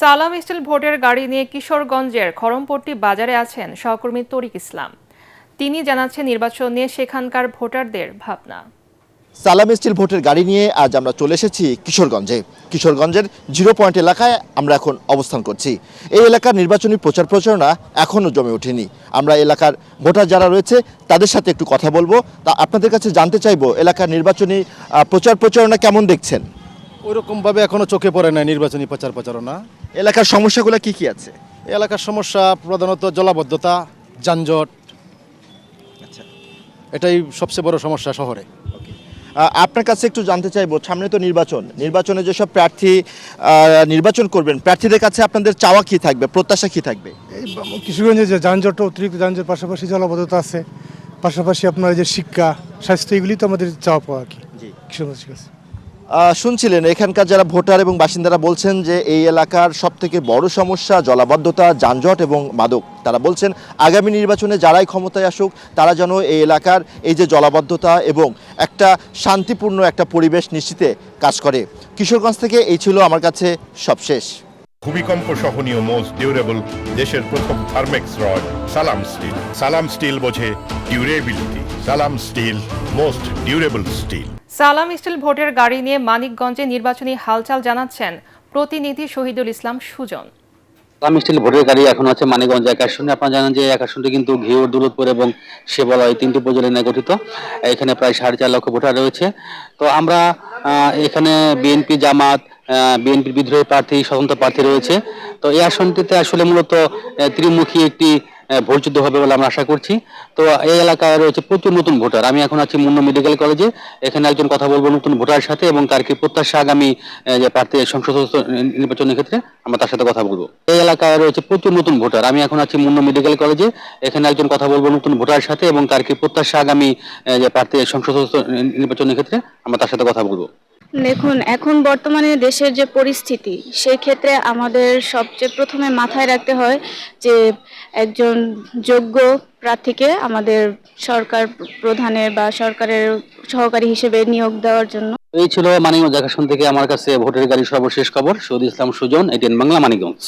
সালাম স্টিল ভোটের গাড়ি নিয়ে কিশোরগঞ্জের খড়মপট্টি বাজারে আছেন সহকর্মী তরিক ইসলাম। তিনি জানাচ্ছেন নির্বাচন নিয়ে সেখানকার ভোটারদের ভাবনা। সালাম স্টিল ভোটের গাড়ি নিয়ে আজ আমরা চলে এসেছি কিশোরগঞ্জের 0 পয়েন্ট এলাকায় আমরা এখন অবস্থান করছি। এই এলাকার নির্বাচনী প্রচার প্রচারণা এখনও জমে ওঠেনি। আমরা এলাকার ভোটার যারা রয়েছে তাদের সাথে একটু কথা বলবো। তা আপনাদের কাছে জানতে চাইবো এলাকার নির্বাচনী প্রচার প্রচারণা কেমন দেখছেন? ওইরকমভাবে এখনো চোখে পড়ে না নির্বাচনী প্রচার প্রচারণা। এলাকার সমস্যাগুলো কি আছে? এই এলাকার সমস্যা প্রধানত জলাবদ্ধতা, যানজট। আচ্ছা, এটাই সবচেয়ে বড় সমস্যা শহরে। আপনার কাছে একটু জানতে চাইবো, সামনে তো নির্বাচনে যেসব প্রার্থী নির্বাচন করবেন, প্রার্থীদের কাছে আপনাদের চাওয়া কি থাকবে, প্রত্যাশা কি থাকবে? এই কিশোরগঞ্জে যে যানজট, অতিরিক্ত যানজট, পাশাপাশি জলাবদ্ধতা আছে, পাশাপাশি আপনার যে শিক্ষা, স্বাস্থ্য, এগুলি তো আমাদের চাওয়া পাওয়া কি কিশোরগঞ্জের কাছে। শুনছিলেন এখানকার যারা ভোটার এবং বাসিন্দারা বলছেন যে এই এলাকার সবথেকে বড় সমস্যা জলাবদ্ধতা, যানজট এবং মাদক। তারা বলছেন আগামী নির্বাচনে যারাই ক্ষমতায় আসুক তারা যেন এই এলাকার এই যে জলাবদ্ধতা এবং একটা শান্তিপূর্ণ একটা পরিবেশ নিশ্চিতে কাজ করে। কিশোরগঞ্জ থেকে এই ছিল আমার কাছে সবশেষ। ভূমিকম্প সহনীয় মোস্ট ডিউরেবল দেশের প্রথম থার্মেক্স রড সালাম স্টিল। সালাম স্টিল বোঝে ডিউরেবিলিটি। সালাম স্টিল, মোস্ট ডিউরেবল স্টিল। সালাম স্টিল ভোটের গাড়ি নিয়ে মানিকগঞ্জে নির্বাচনী হালচাল জানাচ্ছেন প্রতিনিধি শহীদুল ইসলাম সুজন। সালাম স্টিল ভোটের গাড়ি এখন আছে মানিকগঞ্জ এক আসনে। আপনারা জানেন যে এক আসনটি কিন্তু ঘিওর, দৌলতপুর এবং শেবালয় 3টি উপজেলা নিয়ে গঠিত। এখানে প্রায় 4.5 লক্ষ ভোটার রয়েছে। তো আমরা এখানে বিএনপি, জামাত, বিএনপির বিদ্রোহী প্রার্থী, স্বতন্ত্র প্রার্থী রয়েছে। তো এই আসনটিতে আসলে মূলত ত্রিমুখী একটি ভোট যুদ্ধ হবে বলে আমরা আশা করছি। তো এই এলাকায় রয়েছে প্রচুর নতুন ভোটার। আমি এখন আছি মুন্না মেডিকেল কলেজে। এখানে একজন কথা বলবো নতুন ভোটারের সাথে এবং তার কি প্রত্যাশা আগামী যে প্রার্থী সংসদ নির্বাচনের ক্ষেত্রে, আমরা তার সাথে কথা বলবো। এই এলাকায় রয়েছে প্রচুর নতুন ভোটার। আমি এখন আছি মুন্না মেডিকেল কলেজে। এখানে একজন কথা বলবো নতুন ভোটারের সাথে এবং তার কি প্রত্যাশা আগামী যে প্রার্থী সংসদ নির্বাচনের ক্ষেত্রে, আমরা তার সাথে কথা বলবো। দেখুন, এখন বর্তমানে দেশের যে পরিস্থিতি, সেই ক্ষেত্রে আমাদের সবচেয়ে প্রথমে মাথায় রাখতে হয় যে একজন যোগ্য প্রার্থীকে আমাদের সরকার প্রধানের বা সরকারের সহকারী হিসেবে নিয়োগ দেওয়ার জন্য। এই ছিল মানিকগঞ্জ আসন থেকে আমার কাছে ভোটের গাড়ির সর্বশেষ খবর। শহীদুল ইসলাম সুজন, এটিএন বাংলা, মানিকগঞ্জ।